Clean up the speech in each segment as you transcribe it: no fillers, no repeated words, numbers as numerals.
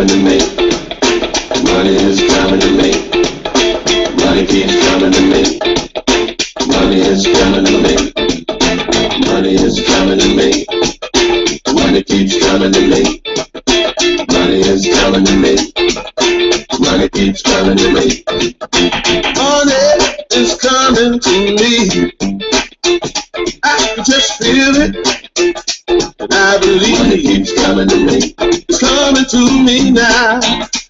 coming to me. Money is coming to me. Money keeps coming to me. Money is coming to me. Money is coming to me. Money keeps coming to me. Money is coming to me. Money keeps coming to me. Money is coming to me. I can just feel it, and I believe money keeps coming to me. It's coming to me now,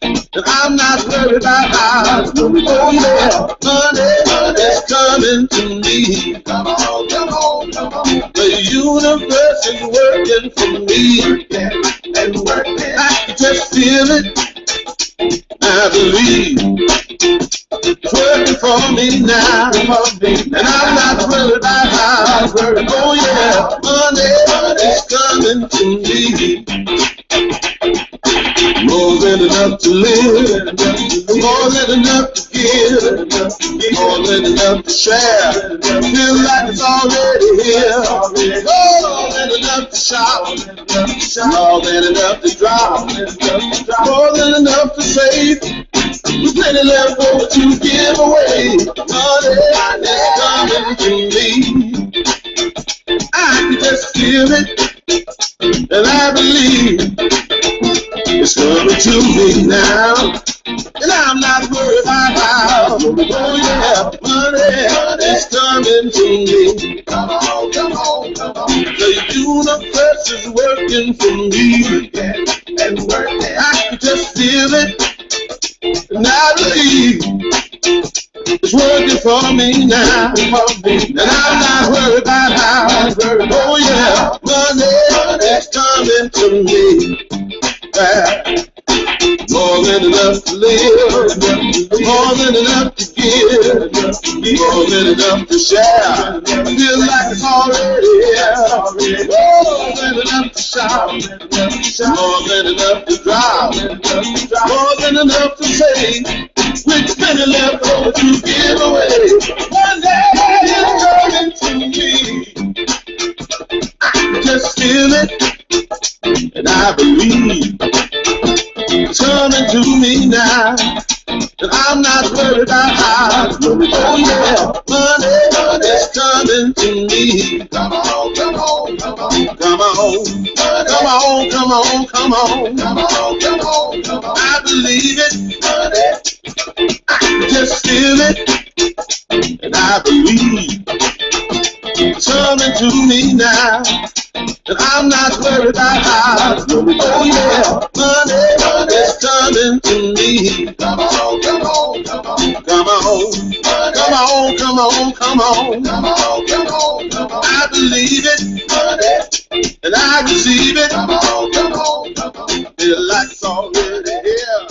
and I'm not worried about how. Oh yeah, money is coming to me. Come on, come on, come on. The universe is working for me, and working. I can just feel it. I believe it's working for me now, and I'm not worried about how. Oh yeah, money is coming to me. More than enough to live, more than enough to give, more than enough to share. Feel like it's already here. More than enough to shout, more than enough to drop, more than enough to save. With plenty left over to give away. Money is coming to me. I can just feel it, and I believe it's coming to me now, and I'm not worried about how. Oh yeah, money is coming to me. Come on, come on, come on. The universe is working for me, and working. I can just feel it, and I believe it's working for me now, and I'm not worried about how. Oh yeah, money is coming to me. More than enough to live, more than enough to give, more than enough to share. Feel like it's already here. More than enough to shout, more than enough to drop, more than enough to say. With plenty left over to give away. One day is coming to me. I can just feel it, and I believe it's coming to me now, and I'm not worried about how. Oh yeah, money is coming to me. Come on, come on, come on, come on, come on, come on, come on, come on, come on, come on. I believe it, I can just feel it, and I believe it's coming to me now, and I'm not worried about how. Oh yeah, money is coming to me. Come on, come on, come on, come on, come on, come on, come on, come on, come on, come on. I believe it, and I receive it. Come on, come on, come on. Feel like it's already here.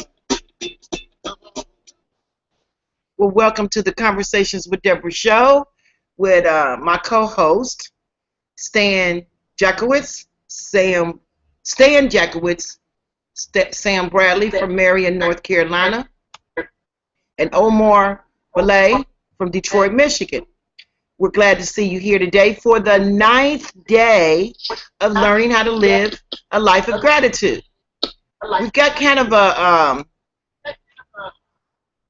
Well, welcome to the Conversations with Deborah show with my co-host, Stan Jackowitz, Sam Bradley from Marion, North Carolina, and Omar Belay from Detroit, Michigan. We're glad to see you here today for the 9th day of learning how to live a life of gratitude. We've got kind of a,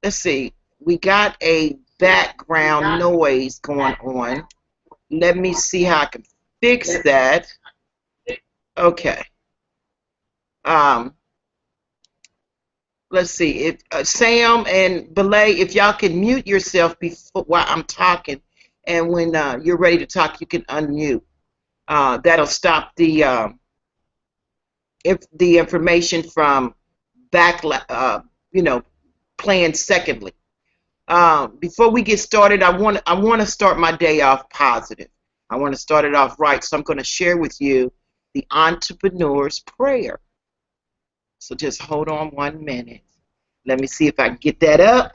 let's see, we got a background noise going on. Let me see how I can fix that. Okay. Let's see. If Sam and Belay, if y'all can mute yourself before while I'm talking, and when you're ready to talk, you can unmute. That'll stop the information from playing secondly. Before we get started, I want to start my day off positive. I want to start it off right, so I'm going to share with you the entrepreneur's prayer. So just hold on 1 minute. Let me see if I can get that up.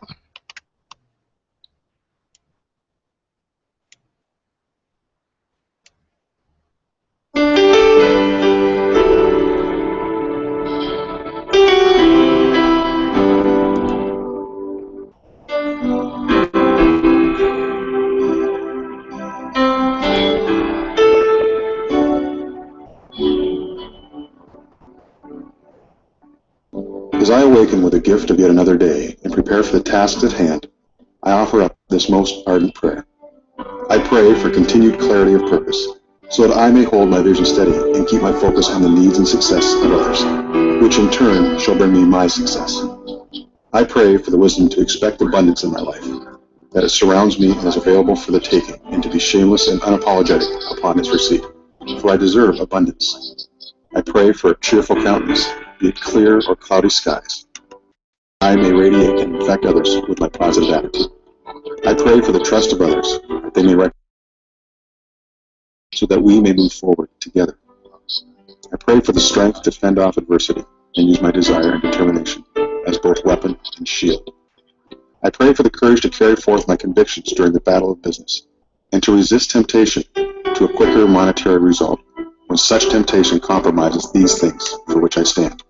awaken with the gift of yet another day and prepare for the tasks at hand, I offer up this most ardent prayer. I pray for continued clarity of purpose, so that I may hold my vision steady and keep my focus on the needs and success of others, which in turn shall bring me my success. I pray for the wisdom to expect abundance in my life, that it surrounds me and is available for the taking, and to be shameless and unapologetic upon its receipt, for I deserve abundance. I pray for a cheerful countenance, be it clear or cloudy skies. I may radiate and infect others with my positive attitude. I pray for the trust of others, that they may recognize, so that we may move forward together. I pray for the strength to fend off adversity and use my desire and determination as both weapon and shield. I pray for the courage to carry forth my convictions during the battle of business, and to resist temptation to a quicker monetary result when such temptation compromises these things for which I stand.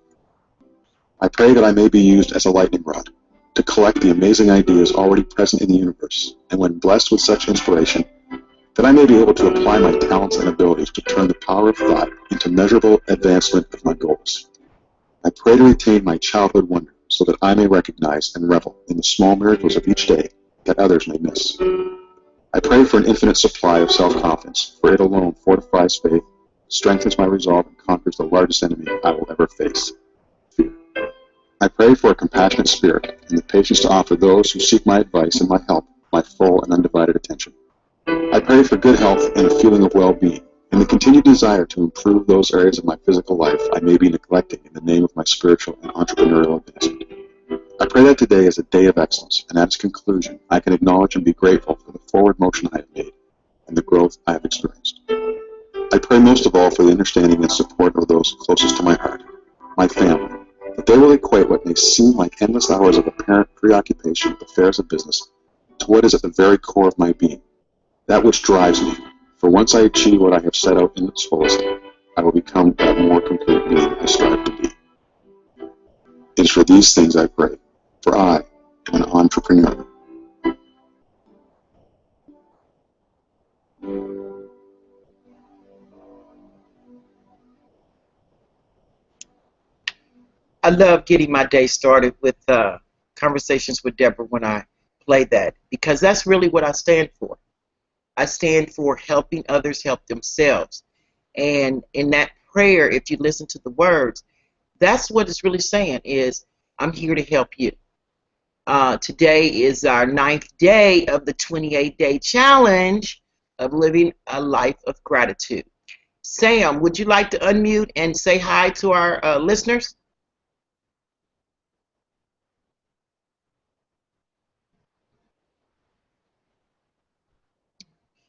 I pray that I may be used as a lightning rod to collect the amazing ideas already present in the universe, and when blessed with such inspiration, that I may be able to apply my talents and abilities to turn the power of thought into measurable advancement of my goals. I pray to retain my childhood wonder so that I may recognize and revel in the small miracles of each day that others may miss. I pray for an infinite supply of self-confidence, for it alone fortifies faith, strengthens my resolve, and conquers the largest enemy I will ever face, fear. I pray for a compassionate spirit and the patience to offer those who seek my advice and my help my full and undivided attention. I pray for good health and a feeling of well-being, and the continued desire to improve those areas of my physical life I may be neglecting in the name of my spiritual and entrepreneurial advancement. I pray that today is a day of excellence, and at its conclusion, I can acknowledge and be grateful for the forward motion I have made and the growth I have experienced. I pray most of all for the understanding and support of those closest to my heart, my family, that they will equate what may seem like endless hours of apparent preoccupation with affairs of business to what is at the very core of my being, that which drives me. For once I achieve what I have set out in its fullest, I will become that more complete being I strive to be. It is for these things I pray, for I am an entrepreneur. I love getting my day started with conversations with Deborah when I play that, because that's really what I stand for. I stand for helping others help themselves. And in that prayer, if you listen to the words, that's what it's really saying is, I'm here to help you. Today is our 9th day of the 28-day challenge of living a life of gratitude. Sam, would you like to unmute and say hi to our listeners?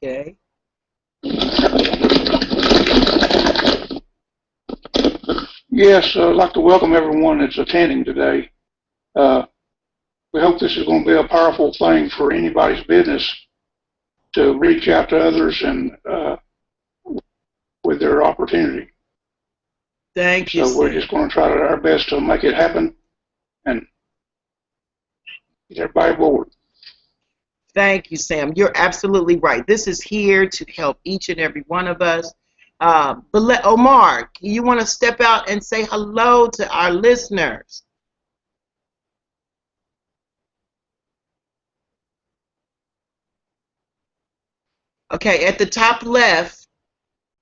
Okay. Yes, I'd like to welcome everyone that's attending today. We hope this is going to be a powerful thing for anybody's business to reach out to others and with their opportunity. Thank you. So we're just going to try our best to make it happen and get everybody aboard. Thank you, Sam. You're absolutely right. This is here to help each and every one of us. But Omar, you want to step out and say hello to our listeners? Okay, at the top left,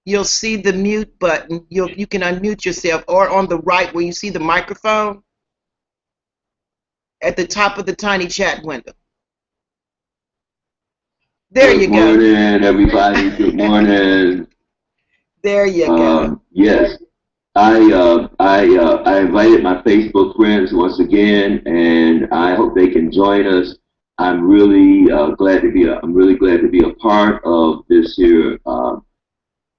you'll see the mute button. You can unmute yourself, or on the right where you see the microphone, at the top of the tiny chat window. There you go. Good morning, everybody. Good morning. There you go. Yes, I invited my Facebook friends once again, and I hope they can join us. I'm really glad to be. I'm really glad to be a part of this here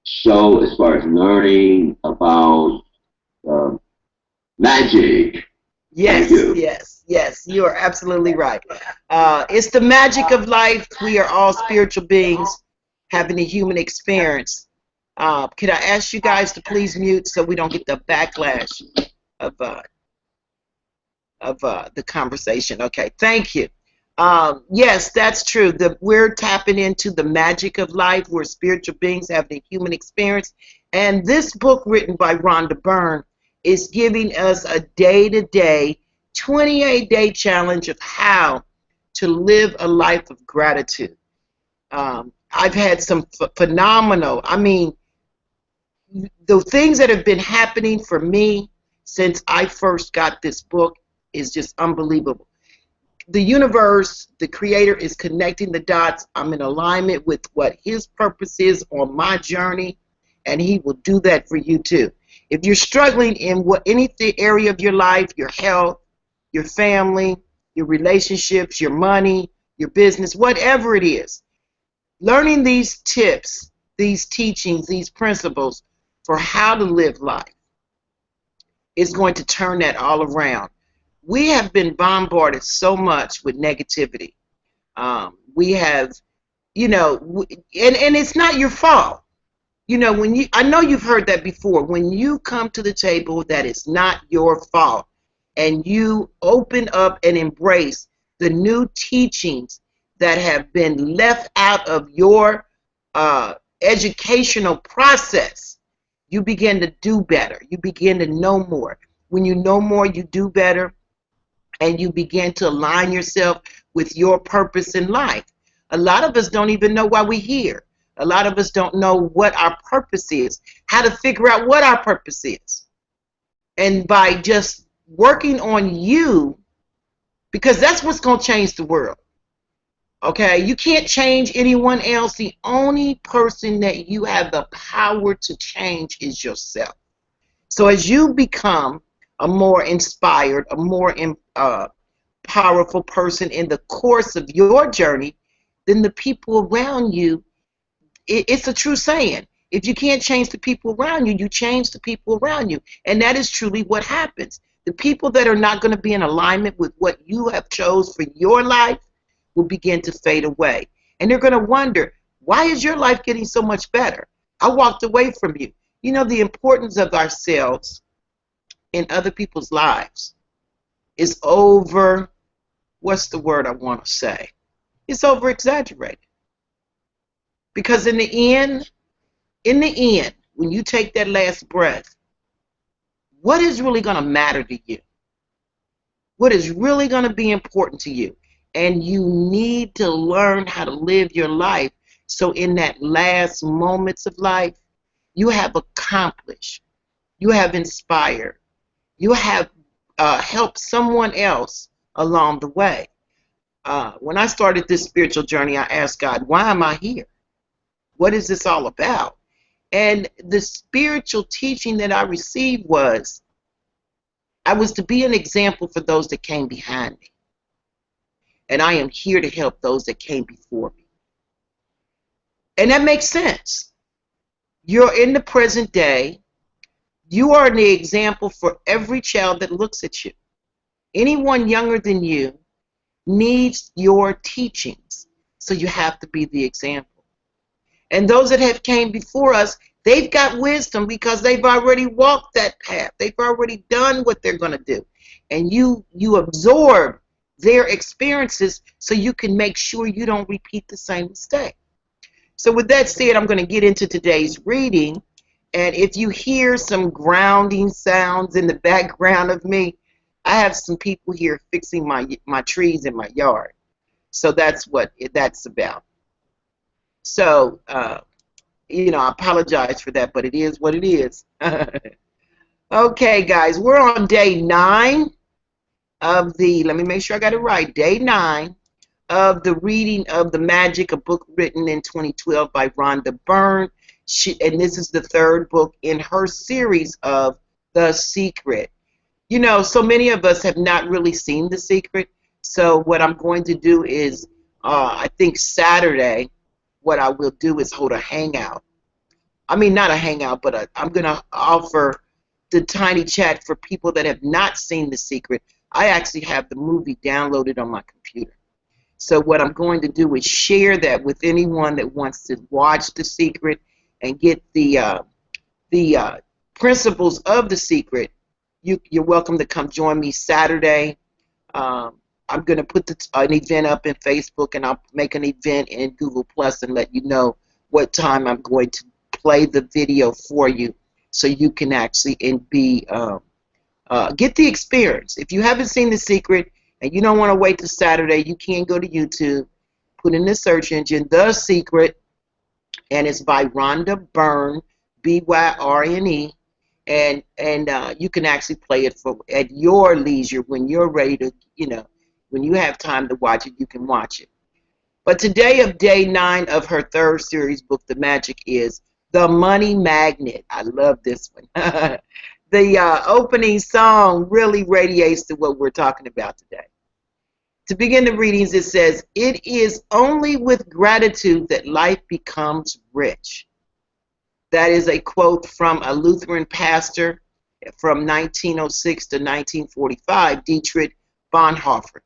show as far as learning about magic. Yes, yes, you are absolutely right. It's the magic of life. We are all spiritual beings having a human experience. Could I ask you guys to please mute so we don't get the backlash of the conversation? Okay, thank you. Yes, that's true. We're tapping into the magic of life. We're spiritual beings having a human experience. And this book written by Rhonda Byrne is giving us a day-to-day 28-day challenge of how to live a life of gratitude. I've had some phenomenal, I mean, the things that have been happening for me since I first got this book is just unbelievable. The universe, the creator, is connecting the dots. I'm in alignment with what his purpose is on my journey, and he will do that for you too. If you're struggling in any area of your life, your health, your family, your relationships, your money, your business, whatever it is, learning these tips, these teachings, these principles for how to live life is going to turn that all around. We have been bombarded so much with negativity. We have, you know, and it's not your fault. You know, I know you've heard that before. When you come to the table, that is not your fault, and you open up and embrace the new teachings that have been left out of your educational process, you begin to do better. You begin to know more. When you know more, you do better, and you begin to align yourself with your purpose in life. A lot of us don't even know why we're here. A lot of us don't know what our purpose is, how to figure out what our purpose is. And by just working on you, because that's what's going to change the world. Okay? You can't change anyone else. The only person that you have the power to change is yourself. So as you become a more inspired, a more powerful person in the course of your journey, then the people around you, it's a true saying. If you can't change the people around you, you change the people around you. And that is truly what happens. The people that are not going to be in alignment with what you have chose for your life will begin to fade away. And they're going to wonder, why is your life getting so much better? I walked away from you. You know, the importance of ourselves in other people's lives is over, what's the word I want to say? It's over exaggerated. Because in the end, when you take that last breath, what is really going to matter to you? What is really going to be important to you? And you need to learn how to live your life so in that last moments of life, you have accomplished, you have inspired, you have helped someone else along the way. When I started this spiritual journey, I asked God, why am I here? What is this all about? And the spiritual teaching that I received was, I was to be an example for those that came behind me. And I am here to help those that came before me. And that makes sense. You're in the present day. You are the example for every child that looks at you. Anyone younger than you needs your teachings. So you have to be the example. And those that have came before us, they've got wisdom because they've already walked that path. They've already done what they're going to do. And you absorb their experiences so you can make sure you don't repeat the same mistake. So with that said, I'm going to get into today's reading. And if you hear some grounding sounds in the background of me, I have some people here fixing my trees in my yard. So that's what that's about. So, you know, I apologize for that, but it is what it is. Okay, guys, we're on day 9 of the, let me make sure I got it right, day 9 of the reading of The Magic, a book written in 2012 by Rhonda Byrne. And this is the 3rd book in her series of The Secret. You know, so many of us have not really seen The Secret. So what I'm going to do is, I think Saturday, what I will do is hold a hangout. I mean, not a hangout, but I'm going to offer the tiny chat for people that have not seen The Secret. I actually have the movie downloaded on my computer. So what I'm going to do is share that with anyone that wants to watch The Secret and get the principles of The Secret. You're welcome to come join me Saturday. I'm going to put an event up in Facebook, and I'll make an event in Google Plus and let you know what time I'm going to play the video for you so you can actually be Get the experience. If you haven't seen The Secret and you don't want to wait till Saturday, you can go to YouTube, put in the search engine, The Secret, and it's by Rhonda Byrne, Byrne, and you can actually play it at your leisure when you're ready to, when you have time to watch it, you can watch it. But today of day 9 of her 3rd series book, The Magic, is The Money Magnet. I love this one. The opening song really radiates to what we're talking about today. To begin the readings, it says, "It is only with gratitude that life becomes rich." That is a quote from a Lutheran pastor from 1906 to 1945, Dietrich Bonhoeffer.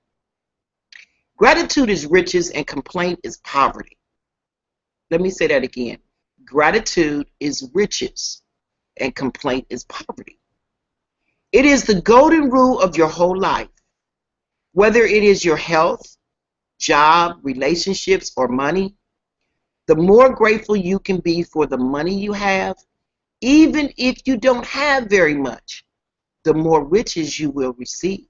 Gratitude is riches and complaint is poverty. Let me say that again. Gratitude is riches and complaint is poverty. It is the golden rule of your whole life. Whether it is your health, job, relationships, or money, the more grateful you can be for the money you have, even if you don't have very much, the more riches you will receive.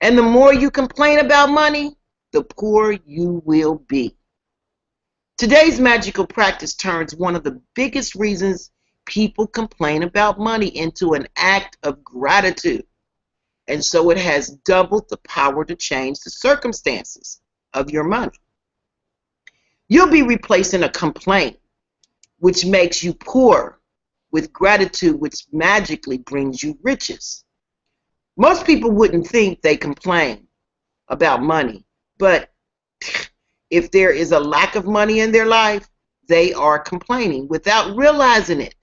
And the more you complain about money, the poorer you will be. Today's magical practice turns one of the biggest reasons people complain about money into an act of gratitude. And so it has doubled the power to change the circumstances of your money. You'll be replacing a complaint, which makes you poor, with gratitude, which magically brings you riches. Most people wouldn't think they complain about money, but if there is a lack of money in their life, they are complaining without realizing it.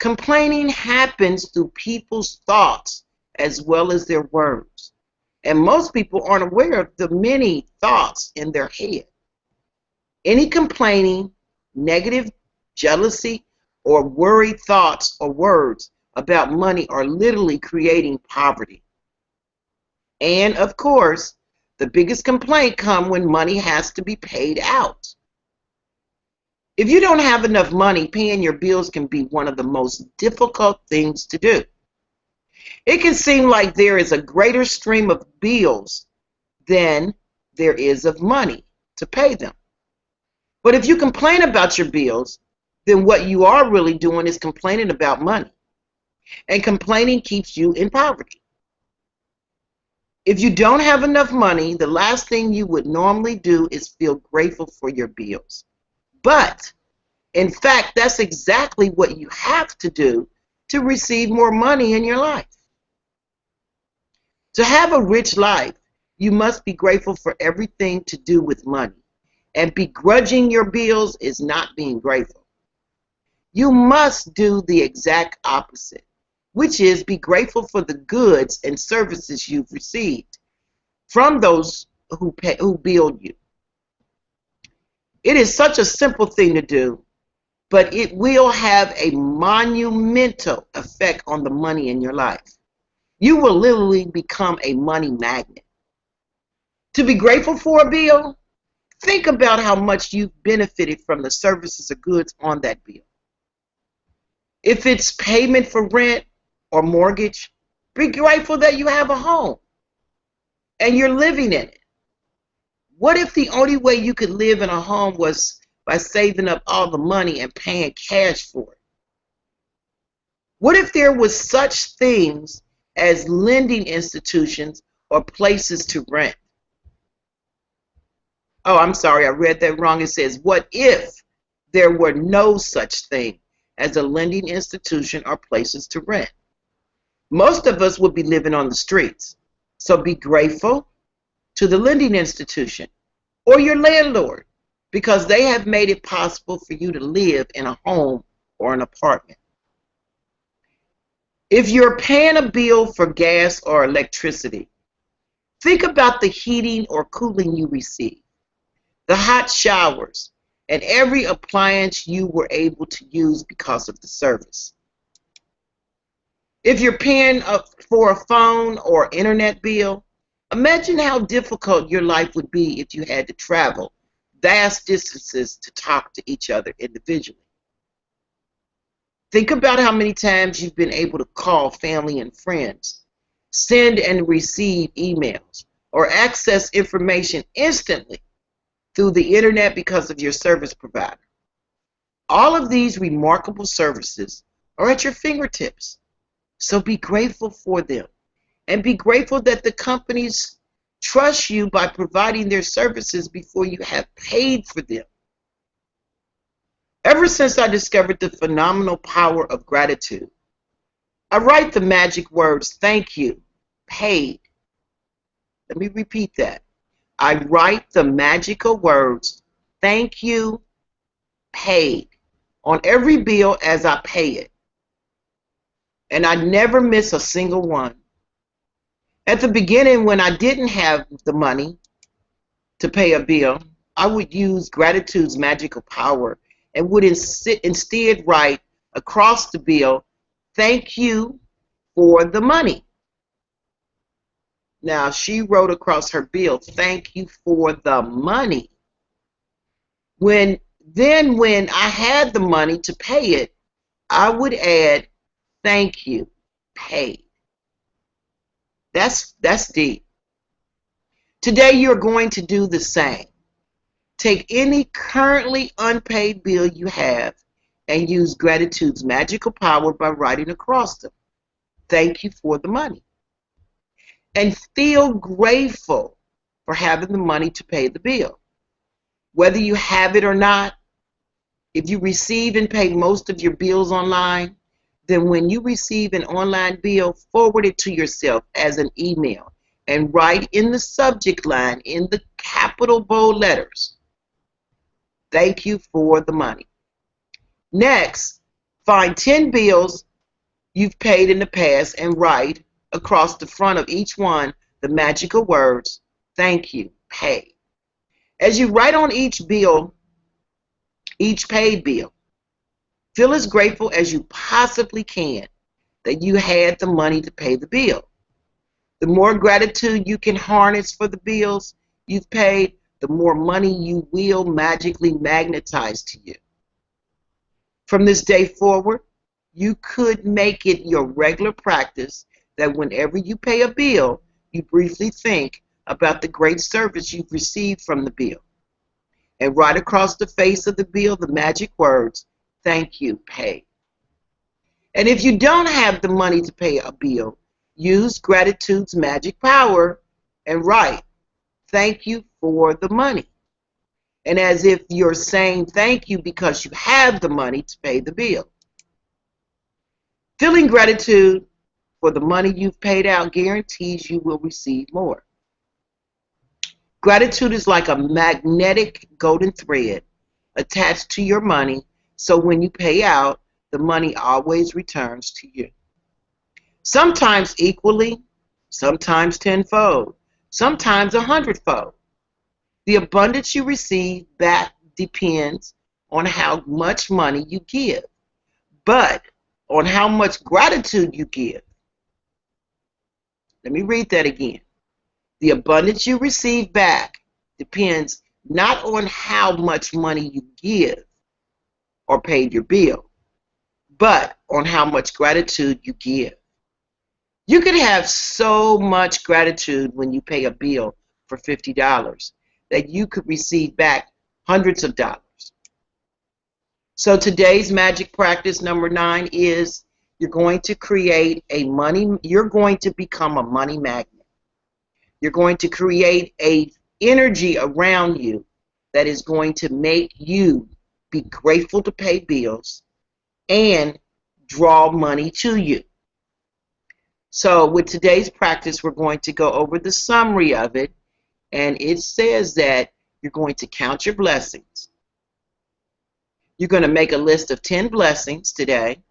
Complaining happens through people's thoughts as well as their words. And most people aren't aware of the many thoughts in their head. Any complaining, negative, jealousy, or worried thoughts or words about money are literally creating poverty. And of course, the biggest complaint comes when money has to be paid out. If you don't have enough money, paying your bills can be one of the most difficult things to do. It can seem like there is a greater stream of bills than there is of money to pay them. But if you complain about your bills, then what you are really doing is complaining about money. And complaining keeps you in poverty. If you don't have enough money, the last thing you would normally do is feel grateful for your bills. But, in fact, that's exactly what you have to do to receive more money in your life. To have a rich life, you must be grateful for everything to do with money. And begrudging your bills is not being grateful. You must do the exact opposite, which is be grateful for the goods and services you've received from those who build you. It is such a simple thing to do, but it will have a monumental effect on the money in your life. You will literally become a money magnet. To be grateful for a bill, think about how much you've benefited from the services or goods on that bill. If it's payment for rent or mortgage, be grateful that you have a home and you're living in it. What if the only way you could live in a home was by saving up all the money and paying cash for it? What if there was such things as lending institutions or places to rent? Oh, I'm sorry, I read that wrong. It says, what if there were no such thing as a lending institution or places to rent? Most of us would be living on the streets. So be grateful to the lending institution or your landlord, because they have made it possible for you to live in a home or an apartment. If you're paying a bill for gas or electricity, think about the heating or cooling you receive, the hot showers, and every appliance you were able to use because of the service. If you're paying for a phone or internet bill, imagine how difficult your life would be if you had to travel vast distances to talk to each other individually. Think about how many times you've been able to call family and friends, send and receive emails, or access information instantly through the internet because of your service provider. All of these remarkable services are at your fingertips. So be grateful for them, and be grateful that the companies trust you by providing their services before you have paid for them. Ever since I discovered the phenomenal power of gratitude, I write the magic words, thank you, paid. Let me repeat that. I write the magical words, thank you, paid, on every bill as I pay it. And I never miss a single one. At the beginning, when I didn't have the money to pay a bill, I would use gratitude's magical power and would instead write across the bill, thank you for the money. Now, she wrote across her bill, thank you for the money. When I had the money to pay it, I would add, thank you, paid. That's deep. Today, you're going to do the same. Take any currently unpaid bill you have and use gratitude's magical power by writing across them, thank you for the money. And feel grateful for having the money to pay the bill. Whether you have it or not, if you receive and pay most of your bills online, then when you receive an online bill, forward it to yourself as an email and write in the subject line in the capital bold letters, thank you for the money. Next, find 10 bills you've paid in the past and write across the front of each one the magical words, thank you, paid. As you write on each bill, each paid bill, feel as grateful as you possibly can that you had the money to pay the bill. The more gratitude you can harness for the bills you've paid, the more money you will magically magnetize to you. From this day forward, you could make it your regular practice that whenever you pay a bill, you briefly think about the great service you've received from the bill, and write across the face of the bill the magic words, thank you, paid. And if you don't have the money to pay a bill, use gratitude's magic power and write, thank you for the money. And as if you're saying thank you because you have the money to pay the bill. Feeling gratitude for the money you've paid out guarantees you will receive more. Gratitude is like a magnetic golden thread attached to your money, so when you pay out, the money always returns to you. Sometimes equally, sometimes tenfold, sometimes 100-fold. The abundance you receive back depends on how much money you give, but on how much gratitude you give. Let me read that again. The abundance you receive back depends not on how much money you give or paid your bill, but on how much gratitude you give. You could have so much gratitude when you pay a bill for $50 that you could receive back hundreds of dollars. So today's magic practice number 9 is you're going to become a money magnet. You're going to create an energy around you that is going to make you be grateful to pay bills and draw money to you. So with today's practice, we're going to go over the summary of it, and it says that you're going to count your blessings. You're going to make a list of 10 blessings today.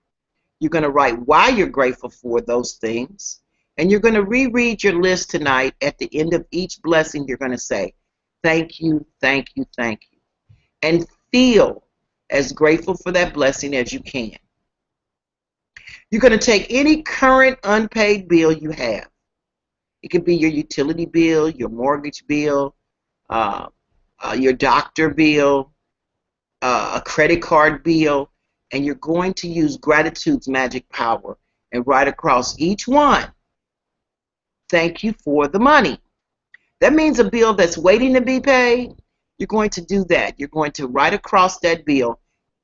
You're going to write why you're grateful for those things. And you're going to reread your list tonight. At the end of each blessing, you're going to say, thank you, thank you, thank you. And feel as grateful for that blessing as you can. You're going to take any current unpaid bill you have. It could be your utility bill, your mortgage bill, your doctor bill, a credit card bill. and you're going to use gratitude's magic power and write across each one, thank you for the money. That means a bill that's waiting to be paid, you're going to do that. You're going to write across that bill,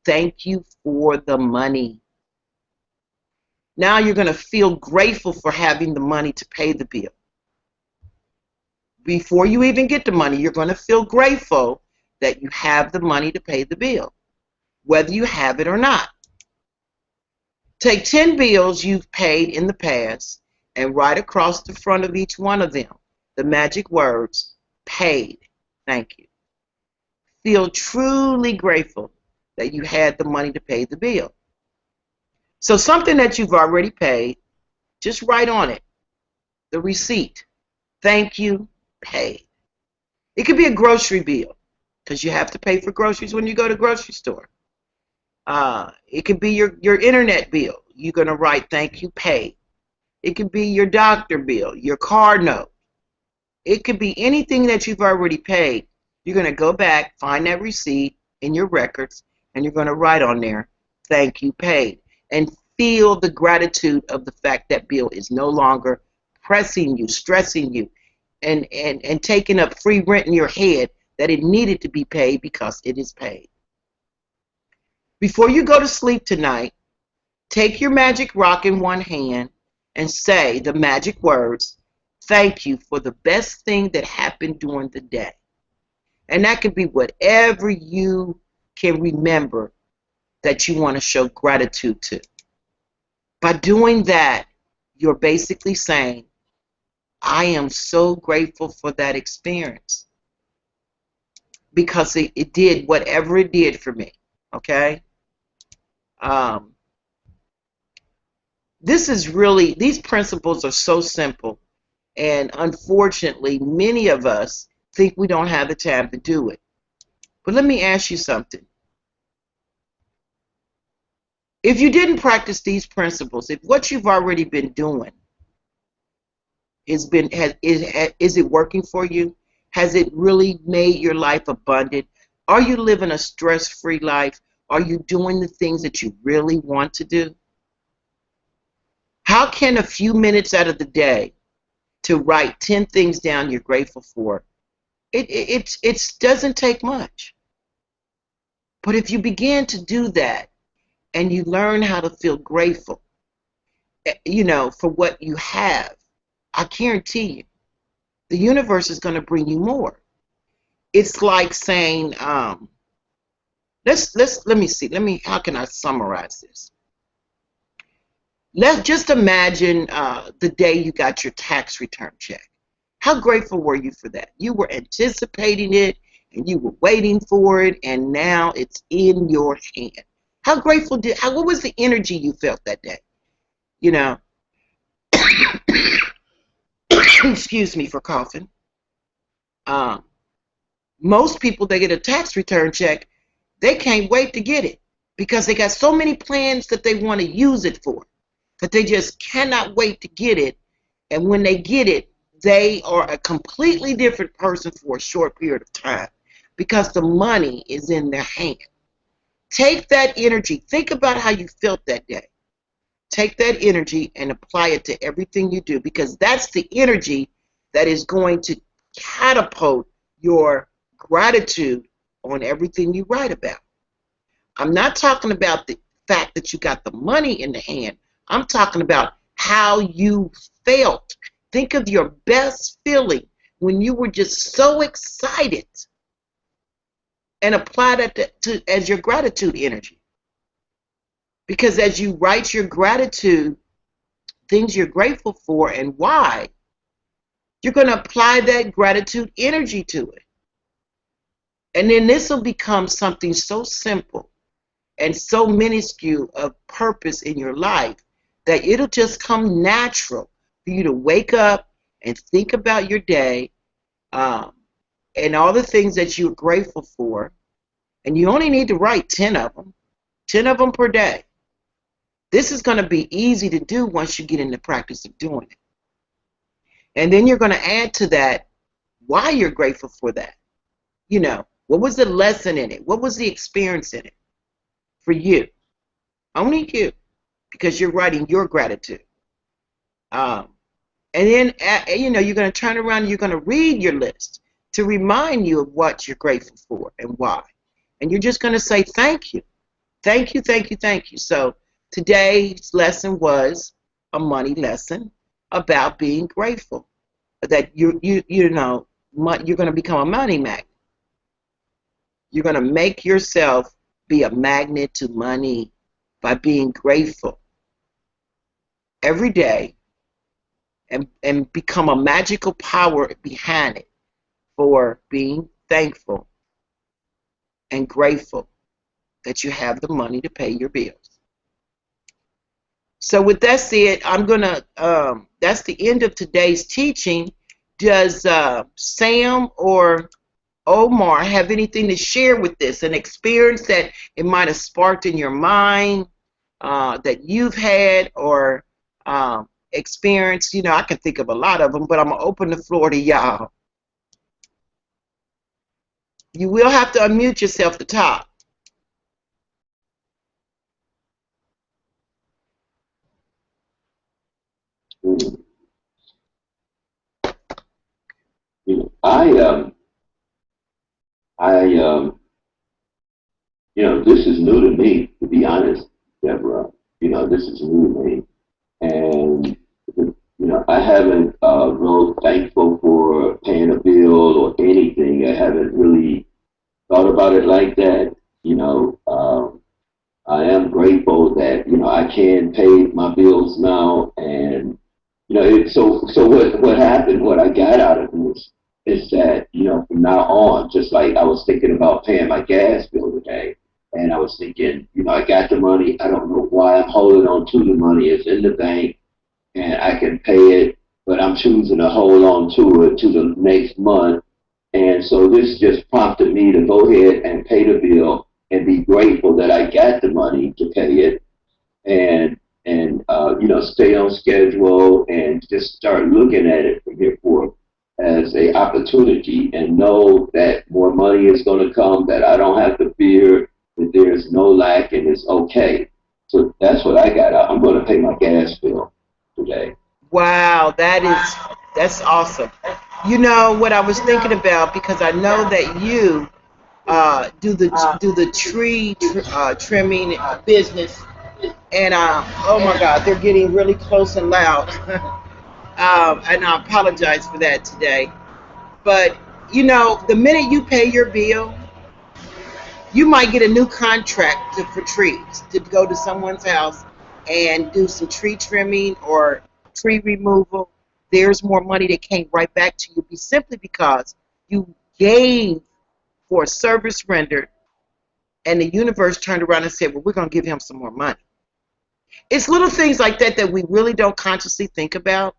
thank you for the money. Now you're going to feel grateful for having the money to pay the bill. Before you even get the money, you're going to feel grateful that you have the money to pay the bill, whether you have it or not. Take 10 bills you've paid in the past and write across the front of each one of them the magic words, paid, thank you. Feel truly grateful that you had the money to pay the bill. So something that you've already paid, just write on it the receipt, thank you, paid. It could be a grocery bill because you have to pay for groceries when you go to the grocery store. It could be your internet bill. You're going to write thank you, paid. It could be your doctor bill, your car note. It could be anything that you've already paid. You're going to go back, find that receipt in your records, and you're going to write on there, thank you, paid. And feel the gratitude of the fact that bill is no longer pressing you, stressing you, and taking up free rent in your head that it needed to be paid because it is paid. Before you go to sleep tonight, take your magic rock in one hand and say the magic words, thank you for the best thing that happened during the day. And that could be whatever you can remember that you want to show gratitude to. By doing that, you're basically saying, I am so grateful for that experience because it did whatever it did for me, okay? These principles are so simple, and unfortunately, many of us think we don't have the time to do it. But let me ask you something. If you didn't practice these principles, if what you've already been doing is it working for you? Has it really made your life abundant? Are you living a stress-free life? Are you doing the things that you really want to do? How can a few minutes out of the day to write 10 things down you're grateful for? It doesn't take much. But if you begin to do that and you learn how to feel grateful, for what you have, I guarantee you, the universe is going to bring you more. It's like saying, let me see, how can I summarize this? Let's just imagine the day you got your tax return check. How grateful were you for that? You were anticipating it, and you were waiting for it, and now it's in your hand. How grateful what was the energy you felt that day? Excuse me for coughing. Most people, they get a tax return check, they can't wait to get it because they got so many plans that they want to use it for that they just cannot wait to get it. And when they get it, they are a completely different person for a short period of time because the money is in their hand. Take that energy. Think about how you felt that day. Take that energy and apply it to everything you do because that's the energy that is going to catapult your gratitude on everything you write about. I'm not talking about the fact that you got the money in the hand. I'm talking about how you felt. Think of your best feeling when you were just so excited and apply that as your gratitude energy. Because as you write your gratitude, things you're grateful for and why, you're going to apply that gratitude energy to it. And then this will become something so simple and so minuscule of purpose in your life that it'll just come natural for you to wake up and think about your day and all the things that you're grateful for. And you only need to write 10 of them per day. This is going to be easy to do once you get in the practice of doing it. And then you're going to add to that why you're grateful for that. What was the lesson in it? What was the experience in it for you? Only you, because you're writing your gratitude. And then, you're going to turn around and you're going to read your list to remind you of what you're grateful for and why. And you're just going to say thank you. Thank you, thank you, thank you. So today's lesson was a money lesson about being grateful. That you're going to become a money magnet. You're going to make yourself be a magnet to money by being grateful every day and become a magical power behind it for being thankful and grateful that you have the money to pay your bills. So with that said, that's the end of today's teaching. Does Sam or Omar have anything to share with this? An experience that it might have sparked in your mind that you've had or experienced? I can think of a lot of them, but I'm going to open the floor to y'all. You will have to unmute yourself at the top. This is new to me, to be honest, Deborah. This is new to me. And, I haven't real thankful for paying a bill or anything. I haven't really thought about it like that. I am grateful that, I can pay my bills now. And, so what happened, what I got out of this is that, from now on, just like I was thinking about paying my gas bill today, and I was thinking, I got the money. I don't know why I'm holding on to the money. It's in the bank, and I can pay it, but I'm choosing to hold on to it to the next month. And so this just prompted me to go ahead and pay the bill and be grateful that I got the money to pay it, and stay on schedule and just start looking at it from here forth as a opportunity, and know that more money is going to come, that I don't have to fear, that there's no lack, and it's okay. So that's what I got out. I'm going to pay my gas bill today. Wow, that's awesome. What I was thinking about, because I know that you do the tree trimming business, and oh my God, they're getting really close and loud, and I apologize for that today. But the minute you pay your bill, you might get a new contract for trees, to go to someone's house and do some tree trimming or tree removal. There's more money that came right back to you simply because you gave for a service rendered, and the universe turned around and said, well, we're going to give him some more money. It's little things like that that we really don't consciously think about.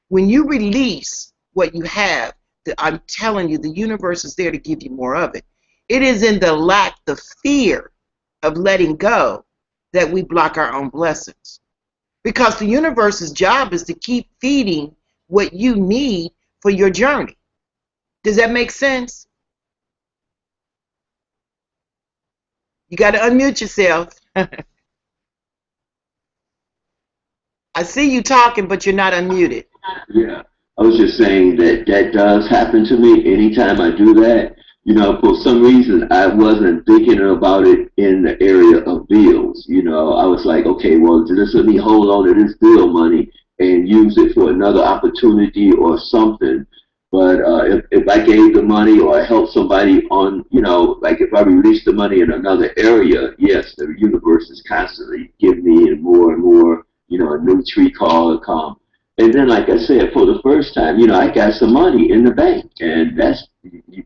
When you release what you have, I'm telling you, the universe is there to give you more of it. It is in the lack, the fear of letting go, that we block our own blessings. Because the universe's job is to keep feeding what you need for your journey. Does that make sense? You got to unmute yourself. I see you talking, but you're not unmuted. Yeah, I was just saying that does happen to me anytime I do that. For some reason, I wasn't thinking about it in the area of bills. I was like, okay, well, just let me hold on to this bill money and use it for another opportunity or something. But if I gave the money or I helped somebody on, like if I released the money in another area, yes, the universe is constantly giving me more and more, a new tree call to come. And then, like I said, for the first time, I got some money in the bank, and that's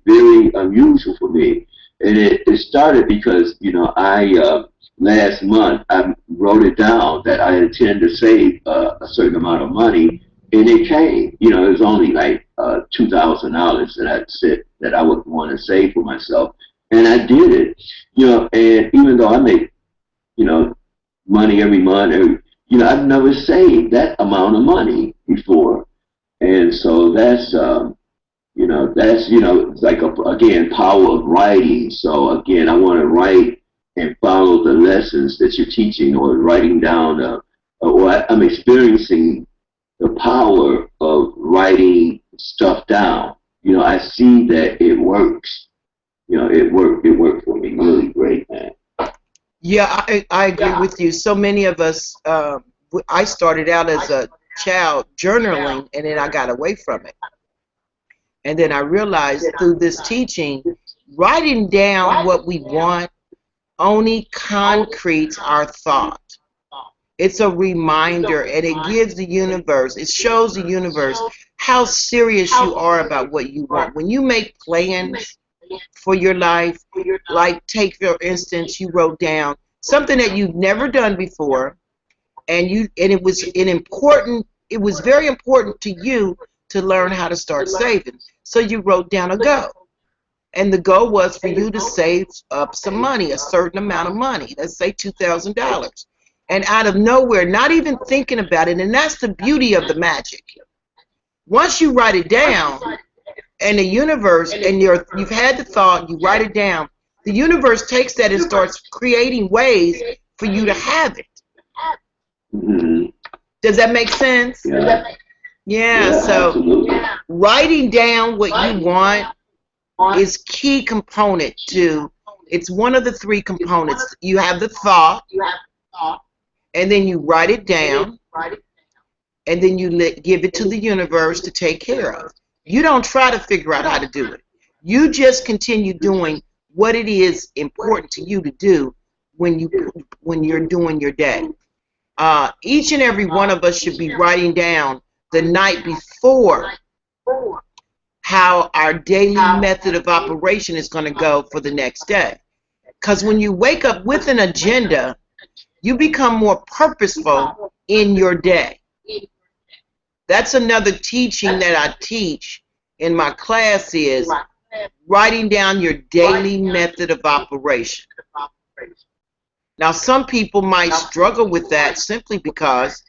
very unusual for me. And it started because, I last month I wrote it down that I intend to save a certain amount of money, and it came. It was only like $2,000 that I said that I would want to save for myself, and I did it. And even though I make, money every month, I've never saved that amount of money before. And so that's, it's like, again, power of writing. So again, I want to write and follow the lessons that you're teaching or writing down, I'm experiencing the power of writing stuff down. You know, I see that it works. You know, it worked for me really great, man. Yeah, I agree with you. So many of us, I started out as a child journaling, and then I got away from it. And then I realized through this teaching, writing down what we want only concretes our thought. It's a reminder, and it gives the universe, it shows the universe how serious you are about what you want. When you make plans for your life, like take for instance, you wrote down something that you've never done before, and it was very important to you to learn how to start saving. So you wrote down a goal. And the goal was for you to save up some money, a certain amount of money, let's say $2,000. And out of nowhere, not even thinking about it, and that's the beauty of the magic. Once you write it down, and the universe, and you've had the thought, you write it down, the universe takes that and starts creating ways for you to have it. Mm-hmm. Does that make sense? Yeah, so absolutely. Writing down what you want is key component to, it's one of the three components. You have the thought, and then you write it down, and then you give it to the universe to take care of. You don't try to figure out how to do it. You just continue doing what it is important to you to do when you're doing your day. Each and every one of us should be writing down the night before how our daily method of operation is going to go for the next day. Because when you wake up with an agenda, you become more purposeful in your day. That's another teaching that I teach in my class, is writing down your daily method of operation. Now, some people might struggle with that simply because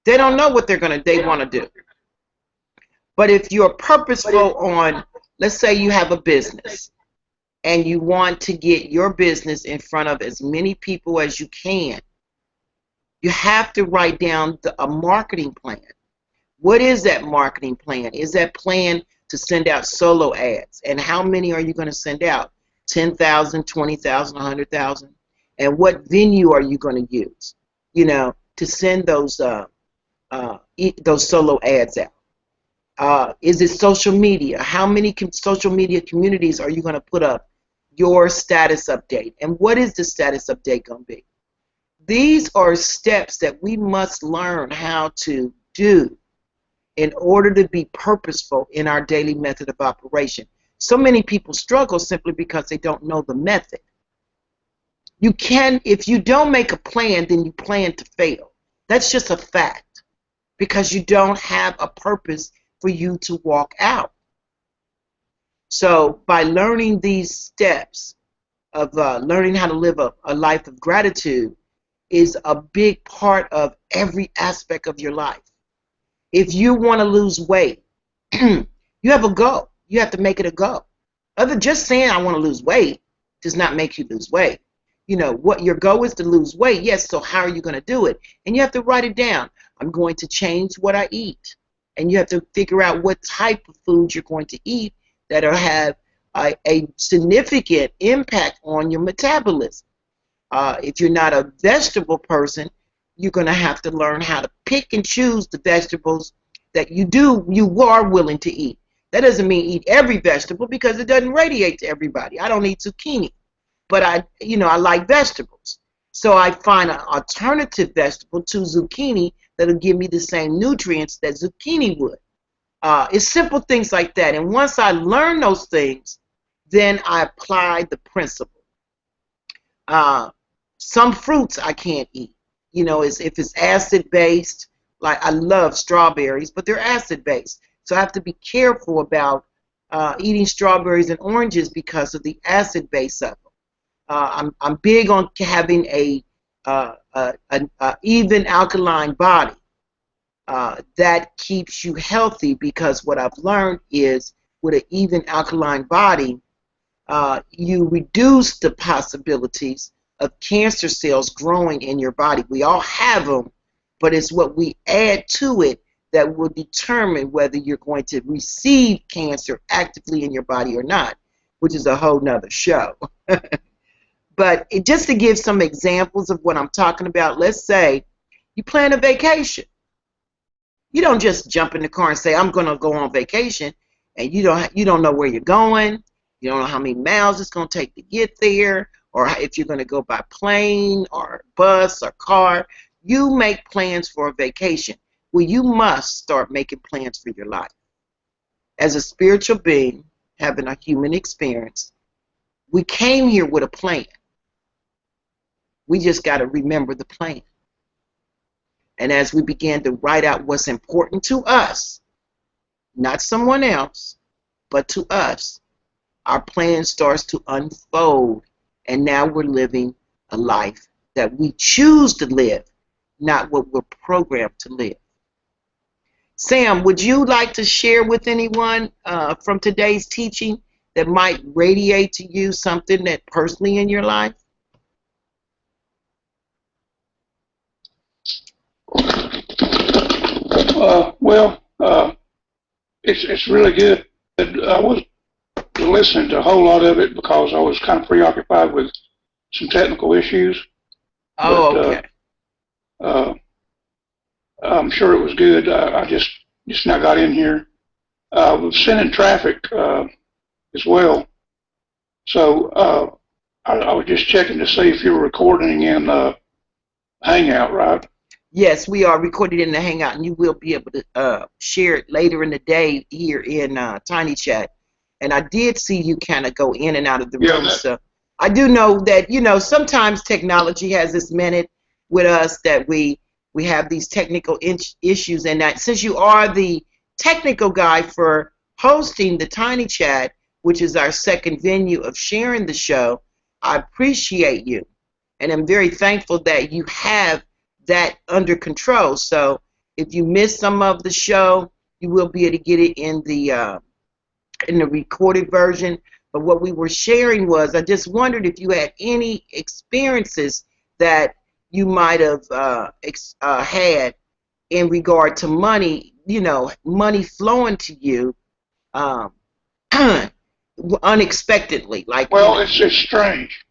they don't know what they want to do. But if you're purposeful on, let's say you have a business and you want to get your business in front of as many people as you can, you have to write down a marketing plan. What is that marketing plan? Is that plan to send out solo ads? And how many are you going to send out? 10,000, 20,000, 100,000? And what venue are you going to use, to send those solo ads out? Is it social media? How many social media communities are you going to put up your status update? And what is the status update going to be? These are steps that we must learn how to do in order to be purposeful in our daily method of operation. So many people struggle simply because they don't know the method. If you don't make a plan, then you plan to fail. That's just a fact, because you don't have a purpose for you to walk out. So by learning these steps of learning how to live a life of gratitude is a big part of every aspect of your life. If you want to lose weight, you have a goal. You have to make it a goal. Just saying I want to lose weight does not make you lose weight. What your goal is to lose weight. Yes, so how are you going to do it? And you have to write it down. I'm going to change what I eat. And you have to figure out what type of food you're going to eat that will have a significant impact on your metabolism. If you're not a vegetable person, you're going to have to learn how to pick and choose the vegetables that you are willing to eat. That doesn't mean eat every vegetable, because it doesn't radiate to everybody. I don't eat zucchini, but I like vegetables. So I find an alternative vegetable to zucchini that'll give me the same nutrients that zucchini would. It's simple things like that. And once I learn those things, then I apply the principle. Some fruits I can't eat. If it's acid-based, like I love strawberries, but they're acid-based. So I have to be careful about eating strawberries and oranges because of the acid base of them. I'm big on having an even alkaline body. That keeps you healthy, because what I've learned is with an even alkaline body, you reduce the possibilities of cancer cells growing in your body. We all have them, but it's what we add to it that will determine whether you're going to receive cancer actively in your body or not, which is a whole nother show. But just to give some examples of what I'm talking about, let's say you plan a vacation. You don't just jump in the car and say, I'm going to go on vacation, and you don't know where you're going. You don't know how many miles it's going to take to get there, or if you're going to go by plane or bus or car. You make plans for a vacation. Well, you must start making plans for your life. As a spiritual being, having a human experience, we came here with a plan. We just got to remember the plan. And as we begin to write out what's important to us, not someone else, but to us, our plan starts to unfold. And now we're living a life that we choose to live, not what we're programmed to live. Sam, would you like to share with anyone from today's teaching that might radiate to you something that personally in your life? It's really good. I was listening to a whole lot of it because I was kind of preoccupied with some technical issues. Oh, okay. I'm sure it was good. I just now got in here. I was sitting in traffic as well. So I was just checking to see if you were recording in Hangout, right? Yes, we are recorded in the Hangout, and you will be able to share it later in the day here in Tiny Chat. And I did see you kind of go in and out of the room. So I do know that, sometimes technology has this minute with us that we have these technical issues. And that since you are the technical guy for hosting the Tiny Chat, which is our second venue of sharing the show, I appreciate you. And I'm very thankful that you have that under control. So if you miss some of the show, you will be able to get it in the recorded version. But what we were sharing was, I just wondered if you had any experiences that you might have had in regard to money, money flowing to you unexpectedly. It's strange.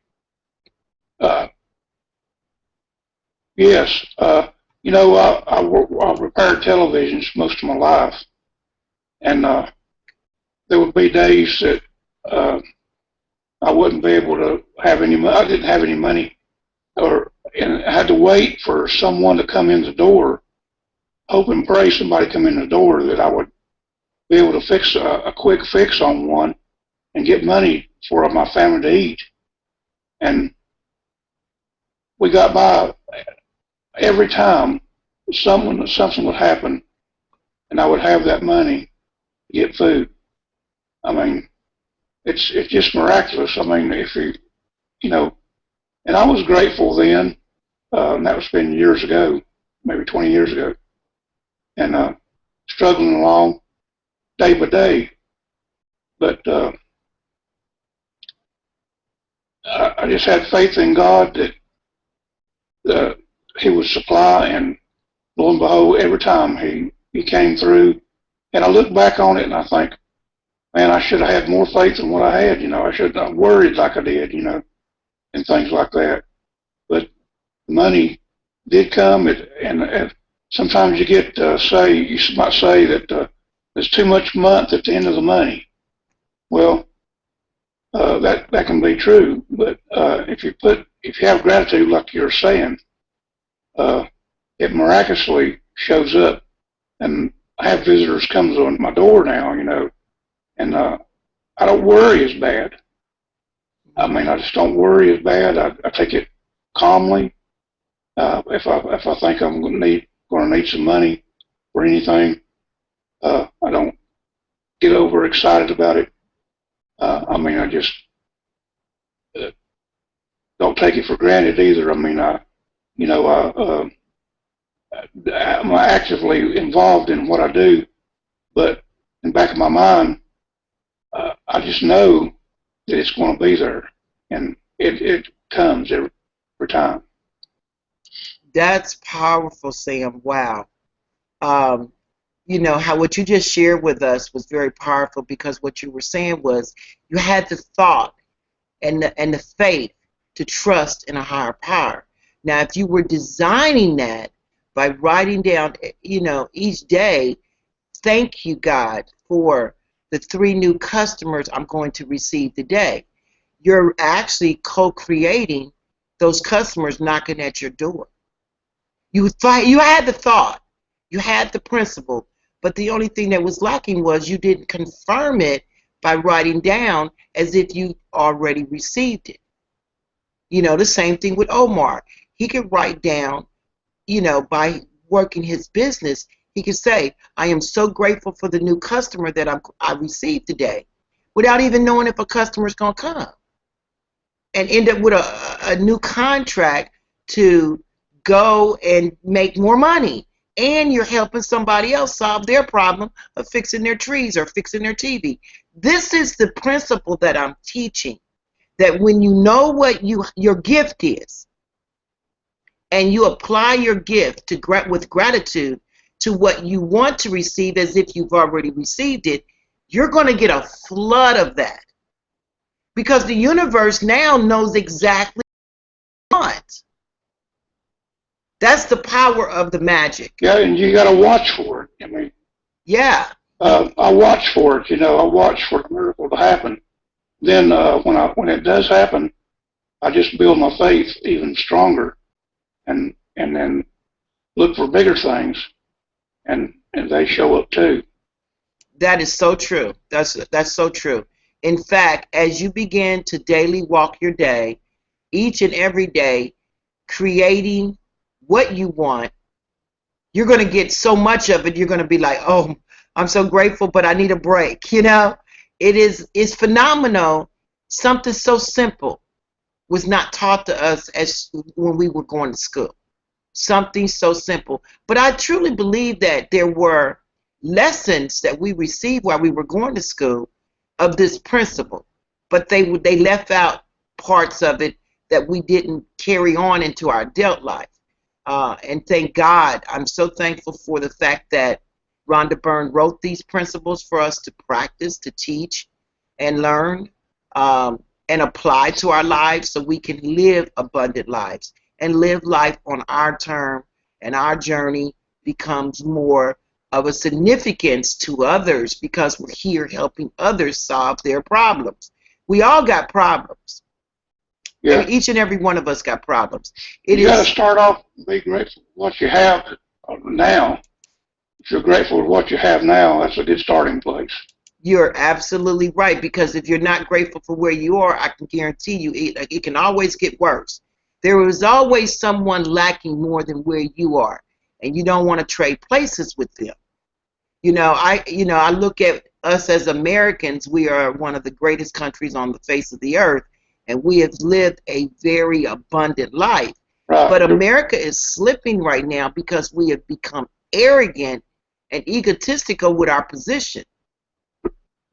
Yes, I repaired televisions most of my life, and there would be days that I wouldn't be able to have any money. I didn't have any money, and I had to wait for someone to come in the door, hope and pray somebody come in the door that I would be able to fix a quick fix on one and get money for my family to eat. And we got by. Every time something would happen, and I would have that money to get food. I mean, it's just miraculous. I mean, if and I was grateful then, and that was been years ago, maybe 20 years ago, and struggling along day by day. But I just had faith in God that He would supply, and lo and behold, every time he came through. And I look back on it and I think, man, I should have had more faith than what I had. I should have worried like I did, and things like that. But money did come, and sometimes you get you might say that there's too much month at the end of the money. Well, that can be true, but if you have gratitude, like you're saying, it miraculously shows up, and I have visitors come to my door now, and I don't worry as bad. I mean, I just don't worry as bad. I take it calmly. If I think I'm going to need some money for anything, I don't get overexcited about it. I mean, I just don't take it for granted either. I mean, I'm actively involved in what I do, but in the back of my mind, I just know that it's going to be there, and it comes every time. That's powerful, Sam. Wow. You know, how what you just shared with us was very powerful, because what you were saying was you had the thought and the faith to trust in a higher power. Now, if you were designing that by writing down, you know, each day, thank you, God, for the 3 new customers I'm going to receive today. You're actually co-creating those customers knocking at your door. You had the thought, you had the principle, but the only thing that was lacking was you didn't confirm it by writing down as if you already received it. You know, the same thing with Omar. He could write down, you know, by working his business, he could say, I am so grateful for the new customer that I received today, without even knowing if a customer's going to come, and end up with a new contract to go and make more money. And you're helping somebody else solve their problem of fixing their trees or fixing their TV. This is the principle that I'm teaching, that when you know what your gift is, and you apply your gift with gratitude to what you want to receive as if you've already received it, you're going to get a flood of that. Because the universe now knows exactly what you want. That's the power of the magic. Yeah, and you got to watch for it. I mean, yeah. I watch for it. You know, I watch for the miracle to happen. Then when it does happen, I just build my faith even stronger, and then look for bigger things, and they show up too. That is so true. That's so true. In fact, as you begin to daily walk your day, each and every day, creating what you want, you're going to get so much of it, you're going to be like, oh, I'm so grateful, but I need a break. You know, it's phenomenal. Something so simple was not taught to us as when we were going to school. Something so simple. But I truly believe that there were lessons that we received while we were going to school of this principle, but they left out parts of it that we didn't carry on into our adult life. And thank God, I'm so thankful for the fact that Rhonda Byrne wrote these principles for us to practice, to teach, and learn, and apply to our lives, so we can live abundant lives and live life on our term, and our journey becomes more of a significance to others, because we're here helping others solve their problems. We all got problems. Yeah. And each and every one of us got problems. You got to start off and be grateful for what you have now. If you're grateful for what you have now, that's a good starting place. You're absolutely right, because if you're not grateful for where you are, I can guarantee you it can always get worse. There is always someone lacking more than where you are, and you don't want to trade places with them. I look at us as Americans. We are one of the greatest countries on the face of the earth, and we have lived a very abundant life. Right. But America is slipping right now because we have become arrogant and egotistical with our position.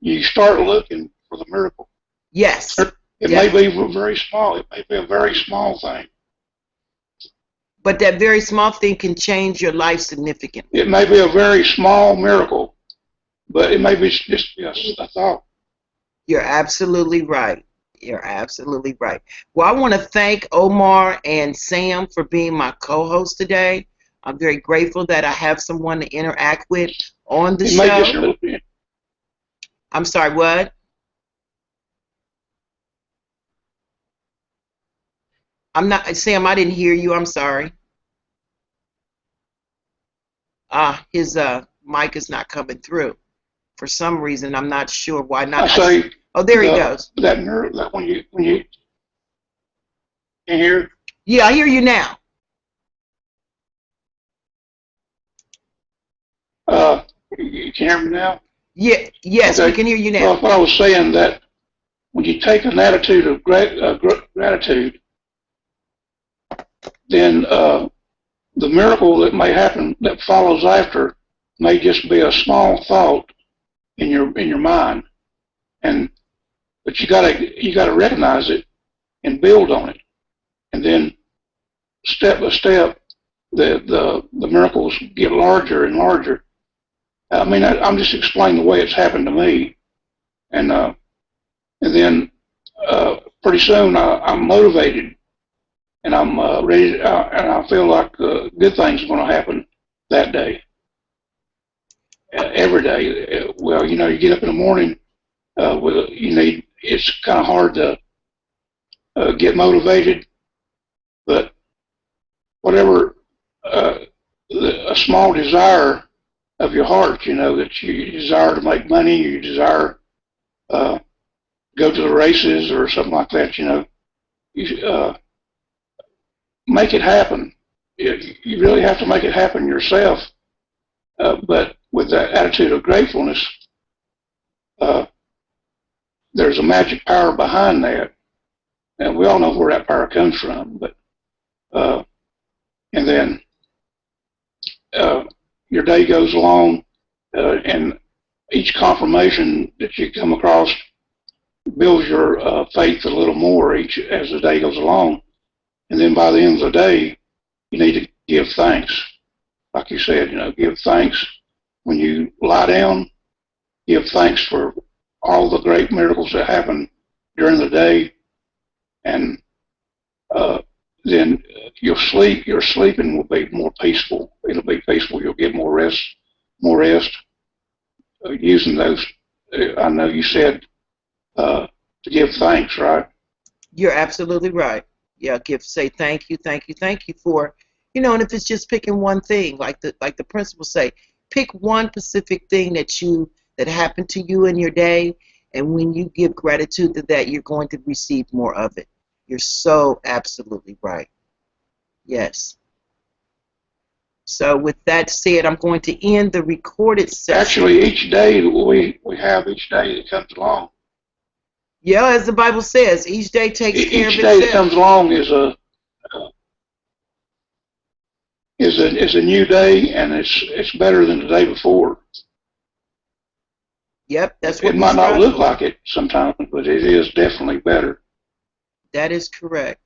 You start looking for the miracle. Yes. It may be very small. It may be a very small thing. But that very small thing can change your life significantly. It may be a very small miracle, but it may be just a thought. You're absolutely right. You're absolutely right. Well, I want to thank Omar and Sam for being my co-host today. I'm very grateful that I have someone to interact with on the show. I'm sorry, what? Sam, I didn't hear you. I'm sorry. His mic is not coming through. For some reason, I'm not sure why not. Oh, there he goes. That nerve, that when you can hear? Yeah, I hear you now. You can hear me now? Yeah, yes, okay. We can hear you now. Well, what I was saying, that when you take an attitude of gratitude, then the miracle that may happen that follows after may just be a small thought in your mind, but you gotta recognize it and build on it, and then step by step, the miracles get larger and larger. I mean, I'm just explaining the way it's happened to me, and then pretty soon I'm motivated, and I'm ready, and I feel like good things are going to happen that day. Every day. Well, you know, you get up in the morning it's kind of hard to get motivated, but whatever a small desire of your heart, you know, that you desire to make money, you desire go to the races or something like that, you know, you make it happen. You really have to make it happen yourself, but with that attitude of gratefulness, there's a magic power behind that, and we all know where that power comes from. But and then your day goes along, and each confirmation that you come across builds your faith a little more as the day goes along. And then by the end of the day, you need to give thanks. Like you said, you know, give thanks when you lie down. Give thanks for all the great miracles that happen during the day, and then your sleeping will be more peaceful. It'll be peaceful. You'll get more rest. Using those, I know you said to give thanks, right? You're absolutely right. Yeah, say thank you for, you know, and if it's just picking one thing, like the principals say, pick one specific thing that happened to you in your day, and when you give gratitude to that, you're going to receive more of it. You're so absolutely right. Yes. So with that said, I'm going to end the recorded session. Actually, each day we have each day that comes along. Yeah, as the Bible says, each day takes care of itself. Each day that comes along is a new day, and it's better than the day before. Yep, that's what it might not look like it sometimes, but it is definitely better. That is correct.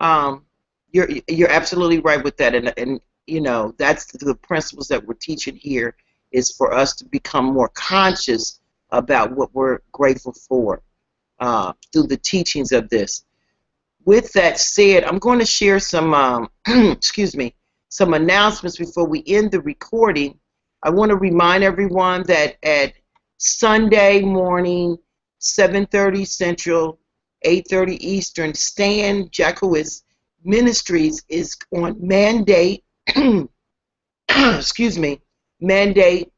You're absolutely right with that, and you know, that's the principles that we're teaching here, is for us to become more conscious about what we're grateful for through the teachings of this. With that said, I'm going to share some some announcements before we end the recording. I want to remind everyone that at Sunday morning, 7:30 Central, 8:30 Eastern, Stan Jackowitz Ministries is on Mandate, Mandate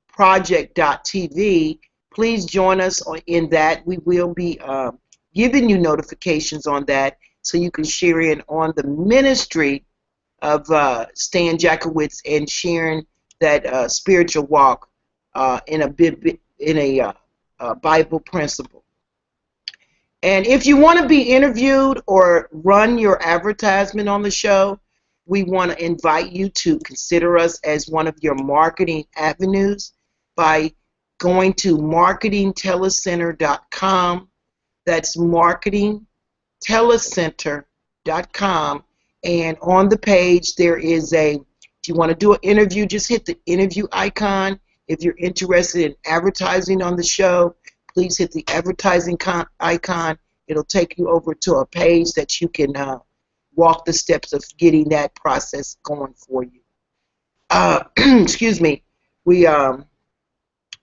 Project.tv. Please join us in that. We will be giving you notifications on that, so you can share in on the ministry of Stan Jackowitz and sharing that spiritual walk in a Bible principle. And if you want to be interviewed or run your advertisement on the show, we want to invite you to consider us as one of your marketing avenues by going to marketingtelecenter.com. That's marketingtelecenter.com. And on the page there is if you want to do an interview, just hit the interview icon. If you're interested in advertising on the show, please hit the advertising icon. It'll take you over to a page that you can walk the steps of getting that process going for you. Excuse me.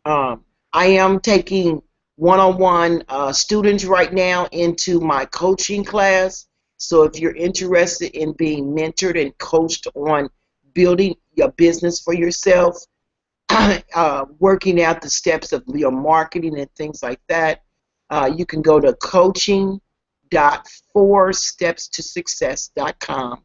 I am taking one-on-one students right now into my coaching class. So if you're interested in being mentored and coached on building your business for yourself, working out the steps of your marketing and things like that, you can go to coaching.4stepstosuccess.com.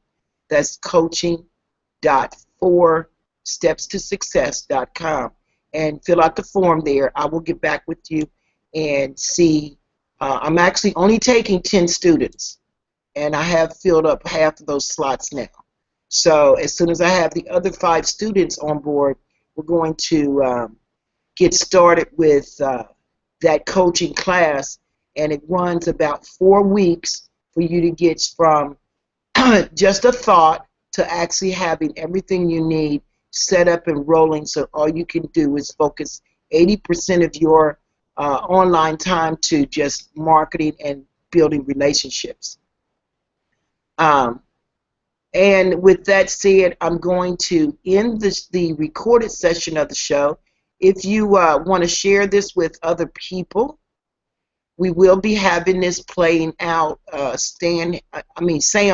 That's coaching.4stepstosuccess.com, and fill out the form there. I will get back with you and see. I'm actually only taking 10 students, and I have filled up half of those slots now. So as soon as I have the other 5 students on board, we're going to get started with that coaching class, and it runs about 4 weeks for you to get from just a thought to actually having everything you need set up and rolling, so all you can do is focus 80% of your online time to just marketing and building relationships. And with that said, I'm going to end the recorded session of the show. If you want to share this with other people, we will be having this playing out. Sam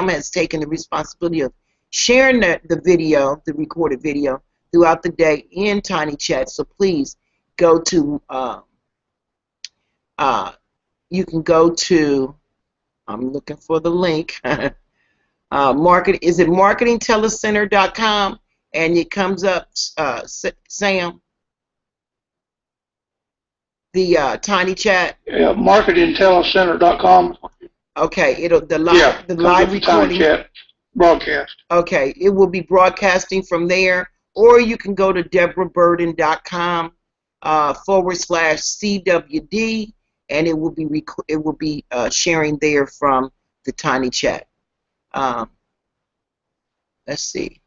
has taken the responsibility of sharing the video, the recorded video, throughout the day in Tiny Chat. So please go to, you can go to, I'm looking for the link, marketingtelecenter.com, and it comes up, Sam, the Tiny Chat. Yeah, marketingtelecenter.com. Okay, the live recording. Tiny Chat broadcast. Okay, it will be broadcasting from there, or you can go to deborahbarton.com /CWD, and it will be sharing there from the Tiny Chat. Let's see.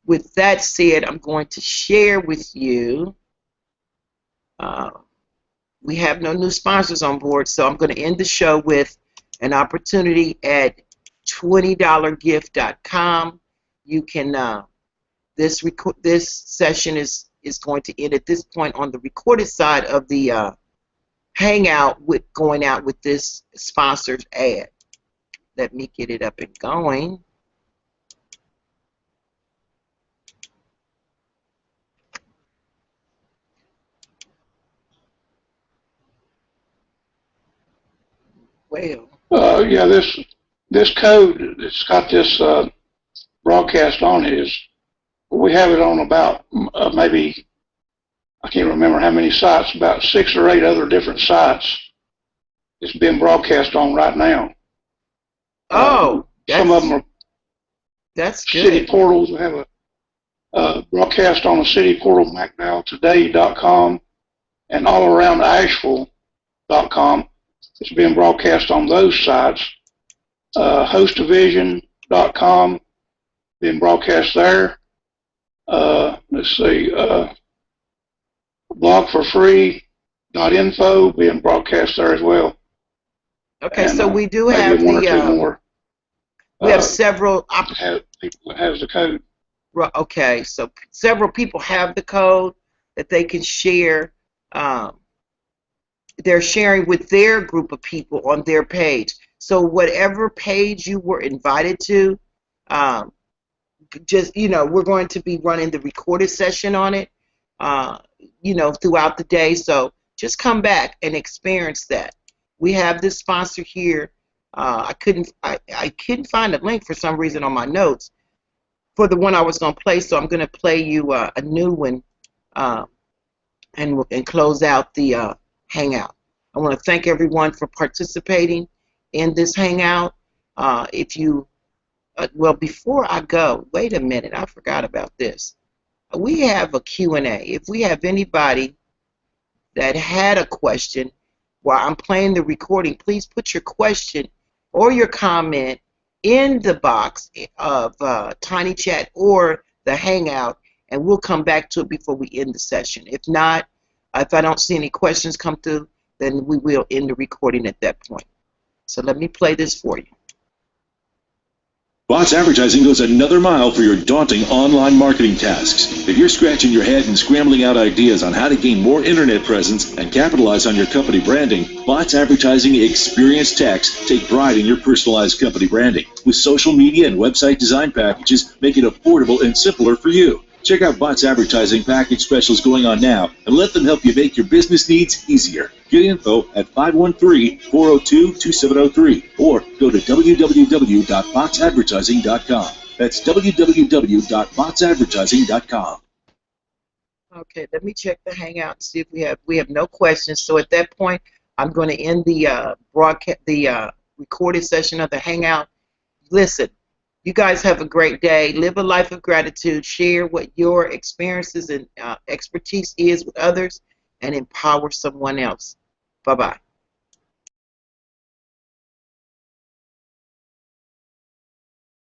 With that said, I'm going to share with you. We have no new sponsors on board, so I'm going to end the show with an opportunity at $20gift.com. You can this session is going to end at this point on the recorded side of the hangout, with going out with this sponsored ad. Let me get it up and going. Well, yeah, this code that's got this broadcast on it is, we have it on about maybe, I can't remember how many sites, about 6 or 8 other different sites it's been broadcast on right now. Oh, some of them are that's good. city portals. We have a broadcast on the city portal, McDowellToday.com, and all around Asheville.com. It's being broadcast on those sites. HostDivision.com, being broadcast there. Let's see, blogforfree.info, being broadcast there as well. Okay, and, so we do have one or two more. We have several people that has the code. Okay, so several people have the code that they can share. They're sharing with their group of people on their page. So whatever page you were invited to, just, we're going to be running the recorded session on it, throughout the day. So just come back and experience that. We have this sponsor here. I couldn't find a link for some reason on my notes for the one I was going to play, so I'm going to play you a new one and close out the hangout. I want to thank everyone for participating in this hangout. Before I go, wait a minute, I forgot about this. We have a Q&A. If we have anybody that had a question while I'm playing the recording, please put your question or your comment in the box of Tiny Chat or the hangout, and we'll come back to it before we end the session. If not, if I don't see any questions come through, then we will end the recording at that point. So let me play this for you. Bots Advertising goes another mile for your daunting online marketing tasks. If you're scratching your head and scrambling out ideas on how to gain more internet presence and capitalize on your company branding, Bots Advertising experienced techs take pride in your personalized company branding. With social media and website design packages, make it affordable and simpler for you. Check out Bots Advertising package specials going on now and let them help you make your business needs easier. Get info at 513-402-2703 or go to www.botsadvertising.com. That's www.botsadvertising.com. Okay, let me check the hangout and see if we have no questions. So at that point, I'm going to end the recorded session of the hangout. Listen, you guys have a great day. Live a life of gratitude. Share what your experiences and expertise is with others, and empower someone else. Bye-bye.